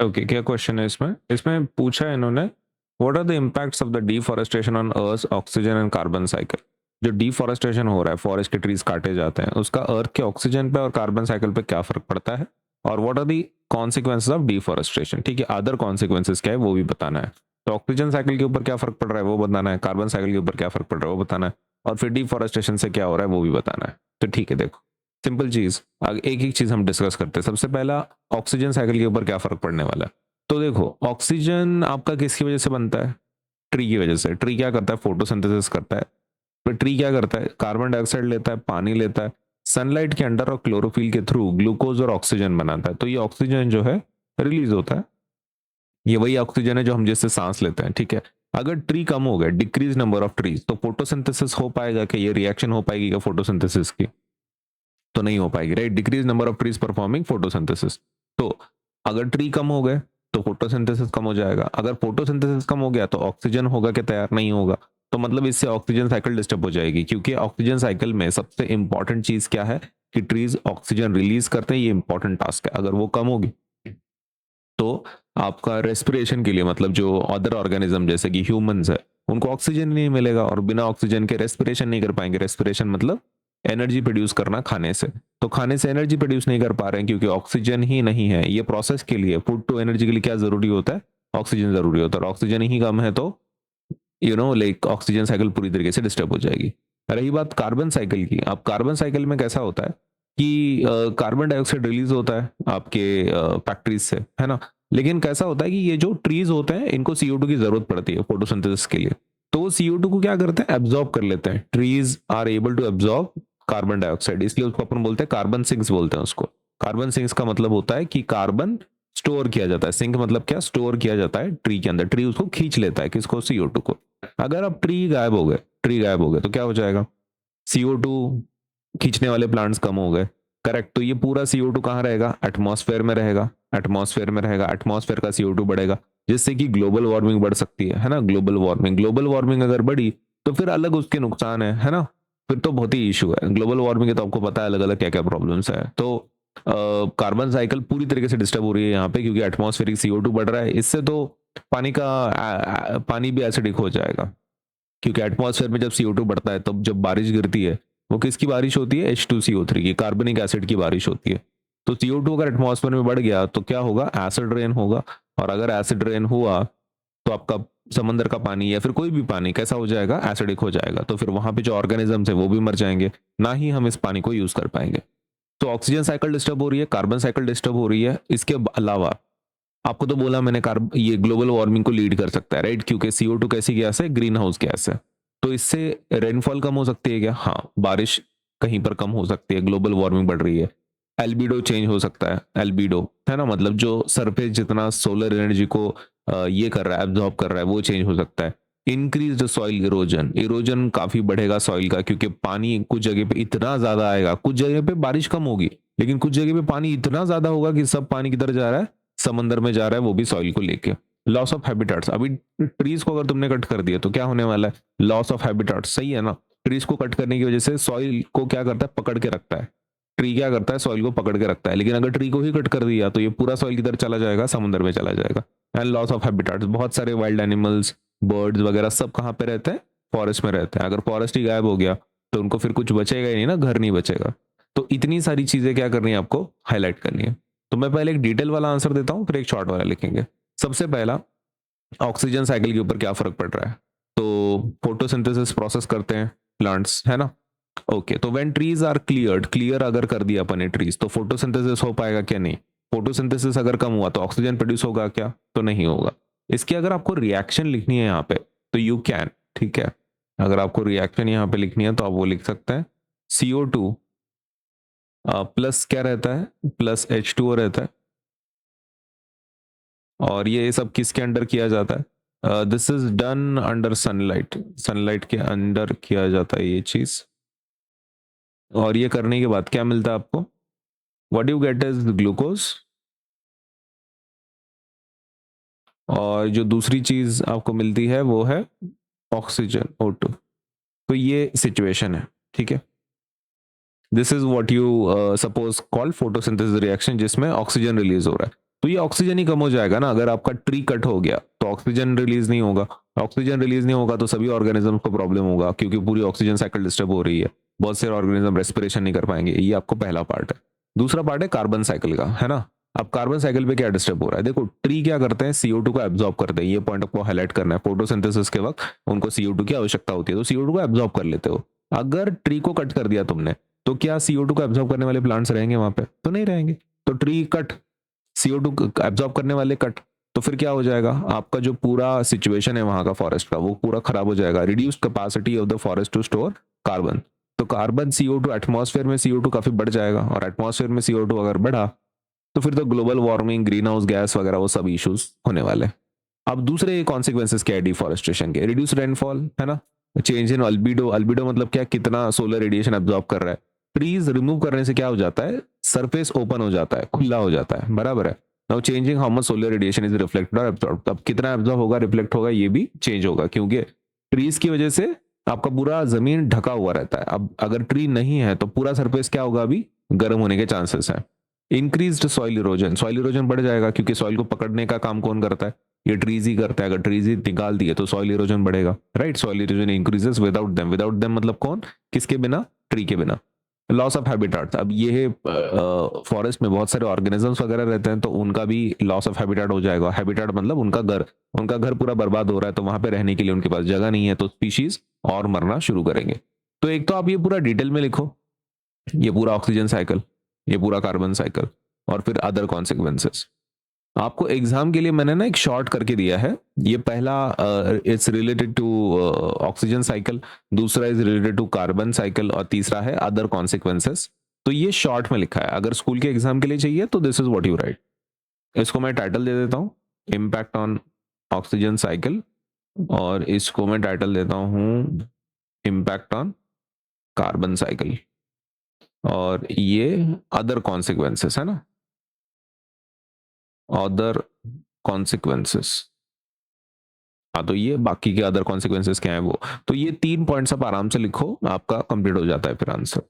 Okay, क्या question है इसमें? इसमें पूछा है इन्होंने, what are the impacts of the deforestation on earth oxygen and carbon cycle. जो डिफॉरेस्टेशन हो रहा है, फॉरेस्ट के ट्रीज काटे जाते हैं, उसका अर्थ के ऑक्सीजन पे और कार्बन साइकिल पे क्या फर्क पड़ता है, और what are the consequences of deforestation. ठीक है, अदर कॉन्सिक्वेंसेज क्या है वो भी बताना है। तो ऑक्सीजन साइकिल के ऊपर क्या फर्क पड़ रहा है वो बताना है, कार्बन साइकिल के ऊपर क्या फर्क पड़ रहा है वो बताना है, और फिर डिफॉरेस्टेशन से क्या हो रहा है वो भी बताना है। तो ठीक है, देखो सिंपल चीज, एक एक चीज हम डिस्कस करते हैं। सबसे पहला, ऑक्सीजन साइकिल के ऊपर क्या फर्क पड़ने वाला है। तो देखो, ऑक्सीजन आपका किसकी वजह से बनता है? ट्री की वजह से। ट्री क्या करता है? फोटोसिंथेसिस करता है। फिर ट्री क्या करता है? कार्बन डाइऑक्साइड लेता है, पानी लेता है, सनलाइट के अंडर और क्लोरोफिल के थ्रू ग्लूकोज और ऑक्सीजन बनाता है। तो ये ऑक्सीजन जो है रिलीज होता है, ये वही ऑक्सीजन है जो हम जिससे सांस लेते हैं। ठीक है, अगर ट्री कम हो गए, डिक्रीज नंबर ऑफ ट्रीज, तो फोटोसिंथेसिस हो पाएगा कि ये रिएक्शन हो पाएगी क्या फोटोसिंथेसिस की? तो नहीं हो पाएगी, right. Decrease number of trees performing photosynthesis. तो अगर ट्री कम हो गए तो फोटोसिंथेसिस कम हो जाएगा। अगर फोटोसिंथेसिस कम हो गया तो ऑक्सीजन होगा कि तैयार नहीं होगा। तो मतलब इससे ऑक्सीजन साइकिल डिस्टर्ब हो जाएगी, क्योंकि ऑक्सीजन साइकिल में सबसे इंपॉर्टेंट चीज क्या है कि ट्रीज ऑक्सीजन रिलीज करते हैं। ये इंपॉर्टेंट टास्क है। अगर वो कम होगी तो आपका रेस्पिरेशन के लिए, मतलब जो अदर ऑर्गेनिज्म जैसे कि ह्यूमंस है, उनको ऑक्सीजन नहीं मिलेगा, और बिना ऑक्सीजन के रेस्पिरेशन नहीं कर पाएंगे। रेस्पिरेशन मतलब एनर्जी प्रोड्यूस करना खाने से। तो खाने से एनर्जी प्रोड्यूस नहीं कर पा रहे हैं क्योंकि ऑक्सीजन ही नहीं है। ये प्रोसेस के लिए, फूड टू एनर्जी के लिए क्या जरूरी होता है? ऑक्सीजन जरूरी होता है। और ऑक्सीजन ही कम है तो लाइक ऑक्सीजन साइकिल पूरी तरीके से डिस्टर्ब हो जाएगी। रही बात कार्बन साइकिल की, अब कार्बन साइकिल में कैसा होता है कि कार्बन डाइऑक्साइड रिलीज होता है आपके फैक्ट्रीज से, है ना। लेकिन कैसा होता है कि ये जो ट्रीज होते हैं इनको CO2 की जरूरत पड़ती है फोटोसिंथेसिस के लिए। तो वो CO2 को क्या करते हैं? एब्जॉर्ब कर लेते हैं। Trees are able to absorb carbon dioxide, इसलिए उसको अपन बोलते हैं कार्बन सिंक्स बोलते हैं उसको। कार्बन सिंक्स का मतलब होता है कि कार्बन स्टोर किया जाता है। सिंक मतलब क्या? स्टोर किया जाता है ट्री के अंदर। ट्री उसको खींच लेता है, किसको? CO2 को। अगर अब ट्री गायब हो गए तो क्या हो जाएगा? CO2 खींचने वाले प्लांट्स कम हो गए, करेक्ट। तो ये पूरा CO2 कहाँ रहेगा? एटमॉस्फेयर में रहेगा। एटमॉस्फेयर का CO2 बढ़ेगा, जिससे कि ग्लोबल वार्मिंग बढ़ सकती है ना। ग्लोबल वार्मिंग अगर बढ़ी तो फिर अलग उसके नुकसान है ना। फिर तो बहुत ही इशू है। ग्लोबल वार्मिंग के तो आपको पता है अलग अलग क्या क्या प्रॉब्लम्स है। तो कार्बन साइकिल पूरी तरीके से डिस्टर्ब हो रही है यहाँ पे, क्योंकि एटमॉस्फेरिक CO2 बढ़ रहा है। इससे तो पानी भी एसिडिक हो जाएगा, क्योंकि एटमॉस्फेयर में जब CO2 बढ़ता है तब जब बारिश गिरती है, वो किसकी बारिश होती है? H2CO3 की, कार्बनिक एसिड की बारिश होती है। तो CO2 अगर एटमॉस्फेयर में बढ़ गया तो क्या होगा? एसिड रेन होगा। और अगर एसिड रेन हुआ तो आपका समंदर का पानी या फिर कोई भी पानी कैसा हो जाएगा? एसिडिक हो जाएगा। तो फिर वहां पे जो ऑर्गेनिजम्स है वो भी मर जाएंगे, ना ही हम इस पानी को यूज कर पाएंगे। तो ऑक्सीजन साइकिल डिस्टर्ब हो रही है, कार्बन साइकिल डिस्टर्ब हो रही है। इसके अलावा आपको तो बोला मैंने, ये ग्लोबल वार्मिंग को लीड कर सकता है, राइट, क्योंकि CO2 कैसी गैस है? ग्रीन हाउस गैस है। तो इससे रेनफॉल कम हो सकती है क्या? हाँ, बारिश कहीं पर कम हो सकती है, ग्लोबल वार्मिंग बढ़ रही है। एल्बिडो चेंज हो सकता है। एल्बिडो है ना, मतलब जो सरफेस जितना सोलर एनर्जी को ये कर रहा है, एब्जॉर्ब कर रहा है, वो चेंज हो सकता है। इंक्रीज सॉइल इरोजन, इरोजन काफी बढ़ेगा सॉइल का, क्योंकि पानी कुछ जगह पे इतना ज्यादा आएगा। कुछ जगह पे बारिश कम होगी, लेकिन कुछ जगह पे पानी इतना ज्यादा होगा कि सब पानी किधर जा रहा है? समंदर में जा रहा है, वो भी सॉइल को लेके। लॉस ऑफ हैबिटाट्स, अभी ट्रीज को अगर तुमने कट कर दिया तो क्या होने वाला है? लॉस ऑफ हैबिटाट्स, सही है ना। ट्रीज को कट करने की वजह से सॉइल को क्या करता है? पकड़ के रखता है। ट्री क्या करता है? सॉइल को पकड़ के रखता है। लेकिन अगर ट्री को ही कट कर दिया तो ये पूरा सॉइल किधर चला जाएगा? समुद्र में चला जाएगा। एंड लॉस ऑफ हैबिटाट्स, बहुत सारे वाइल्ड एनिमल्स, बर्ड्स वगैरह सब कहाँ पे रहते हैं? फॉरेस्ट में रहते हैं। अगर फॉरेस्ट ही गायब हो गया तो उनको फिर कुछ बचेगा ही नहीं ना, घर नहीं बचेगा। तो इतनी सारी चीजें क्या करनी है आपको? हाईलाइट करनी है। तो मैं पहले एक डिटेल वाला आंसर देता हूँ, फिर एक शॉर्ट वाला लिखेंगे। सबसे पहला, ऑक्सीजन साइकिल के ऊपर क्या फर्क पड़ रहा है? तो फोटोसिंथेसिस प्रोसेस करते हैं प्लांट्स, है ना। ओके, तो व्हेन ट्रीज आर क्लियर अगर कर दिया अपन ने ट्रीज, तो फोटोसिंथेसिस हो पाएगा क्या? नहीं। फोटोसिंथेसिस अगर कम हुआ तो ऑक्सीजन प्रोड्यूस होगा क्या? तो नहीं होगा। इसकी अगर आपको रिएक्शन लिखनी है यहाँ पे तो यू कैन, ठीक है। अगर आपको रिएक्शन यहाँ पे लिखनी है तो आप वो लिख सकते हैं। CO2 प्लस क्या रहता है? प्लस H2O रहता है। और ये सब किसके अंडर किया जाता है? This is done under sunlight, sunlight के अंडर किया जाता है ये चीज। और ये करने के बाद क्या मिलता है आपको? What you get is glucose. और जो दूसरी चीज आपको मिलती है वो है ऑक्सीजन, O2। तो ये सिचुएशन है, ठीक है। This is what you suppose call photosynthesis reaction, जिसमें ऑक्सीजन रिलीज हो रहा है। तो ये ऑक्सीजन ही कम हो जाएगा ना। अगर आपका ट्री कट हो गया तो ऑक्सीजन रिलीज नहीं होगा, ऑक्सीजन रिलीज नहीं होगा तो सभी ऑर्गेनिज्म को प्रॉब्लम होगा, क्योंकि पूरी ऑक्सीजन साइकिल डिस्टर्ब हो रही है, बहुत से ऑर्गेनिज्म रेस्पिरेशन नहीं कर पाएंगे। ये आपको पहला पार्ट है। दूसरा पार्ट है कार्बन साइकिल का, है ना। अब कार्बन साइकिल पे क्या डिस्टर्ब हो रहा है, देखो ट्री क्या करते हैं, CO2 को एब्जॉर्ब करते हैं। ये पॉइंट आपको हाईलाइट करना है। फोटोसिंथेसिस के वक्त उनको CO2 की आवश्यकता होती है, तो CO2 को एब्जॉर्ब कर लेते हो। अगर ट्री को कट कर दिया तुमने, तो क्या CO2 को एब्जॉर्ब करने वाले प्लांट्स रहेंगे वहां पे? तो नहीं रहेंगे। तो ट्री कट, CO2 एब्जॉर्ब करने वाले कट, तो फिर क्या हो जाएगा, आपका जो पूरा सिचुएशन है वहां का फॉरेस्ट का, वो पूरा खराब हो जाएगा। Reduced capacity of the forest to store carbon. तो कार्बन CO2 एटमॉस्फेयर में CO2 काफी बढ़ जाएगा, और एटमॉस्फेयर में CO2 अगर बढ़ा तो फिर तो global warming, green house gas वगैरह वो सब इश्यूज होने वाले हैं। अब दूसरे कॉन्सिक्वेंसेस क्या है डिफॉरेस्टेशन के? रिड्यूस रेनफॉल, है ना। चेंज इन अल्बिडो, अल्बिडो मतलब क्या, कितना सोलर रेडिएशन एब्जॉर्ब कर रहा है। ट्रीज रिमूव करने से क्या हो जाता है, सरफेस ओपन हो जाता है, खुला हो जाता है, बराबर है। Now changing how much solar radiation is reflected और एब्जॉर्ब, अब कितना एब्जॉर्ब होगा, रिफ्लेक्ट होगा, ये भी चेंज होगा, क्योंकि ट्रीज की वजह से आपका पूरा जमीन ढका हुआ रहता है। अब अगर ट्री नहीं है तो पूरा सरफेस क्या होगा, अभी गर्म होने के चांसेस है। Increased soil erosion, soil erosion बढ़ जाएगा, क्योंकि सॉइल को पकड़ने का काम कौन करता है, ये ट्रीज ही करता है। अगर ट्रीज ही निकाल दिए तो सॉइल इरोजन बढ़ेगा, right. Soil erosion increases without them, without them मतलब कौन, किसके बिना, ट्री के बिना। लॉस ऑफ हैबिटाट, अब ये फॉरेस्ट में बहुत सारे ऑर्गेनिजम्स वगैरह रहते हैं, तो उनका भी लॉस ऑफ हैबिटाट हो जाएगा। हैबिटाट मतलब उनका घर पूरा बर्बाद हो रहा है, तो वहां पे रहने के लिए उनके पास जगह नहीं है, तो स्पीशीज और मरना शुरू करेंगे। तो एक तो आप ये पूरा डिटेल में लिखो, ये पूरा ऑक्सीजन साइकिल, ये पूरा कार्बन साइकिल, और फिर अदर कॉन्सिक्वेंसेस। आपको एग्जाम के लिए मैंने ना एक शॉर्ट करके दिया है। ये पहला it's related to oxygen cycle, दूसरा is related to carbon cycle, और तीसरा है अदर कॉन्सिक्वेंसेस। तो ये शॉर्ट में लिखा है, अगर स्कूल के एग्जाम के लिए चाहिए तो this is what you right. इसको मैं टाइटल दे देता हूँ, इम्पैक्ट ऑन ऑक्सीजन साइकिल, और इसको मैं टाइटल देता हूँ इम्पैक्ट ऑन कार्बन साइकिल, और ये अदर कॉन्सिक्वेंसेस है ना, अदर कॉन्सिक्वेंसेस। हाँ, तो ये बाकी के अदर कॉन्सिक्वेंसेस क्या है वो। तो ये 3 पॉइंट्स आप आराम से लिखो, आपका कंप्लीट हो जाता है फिर आंसर।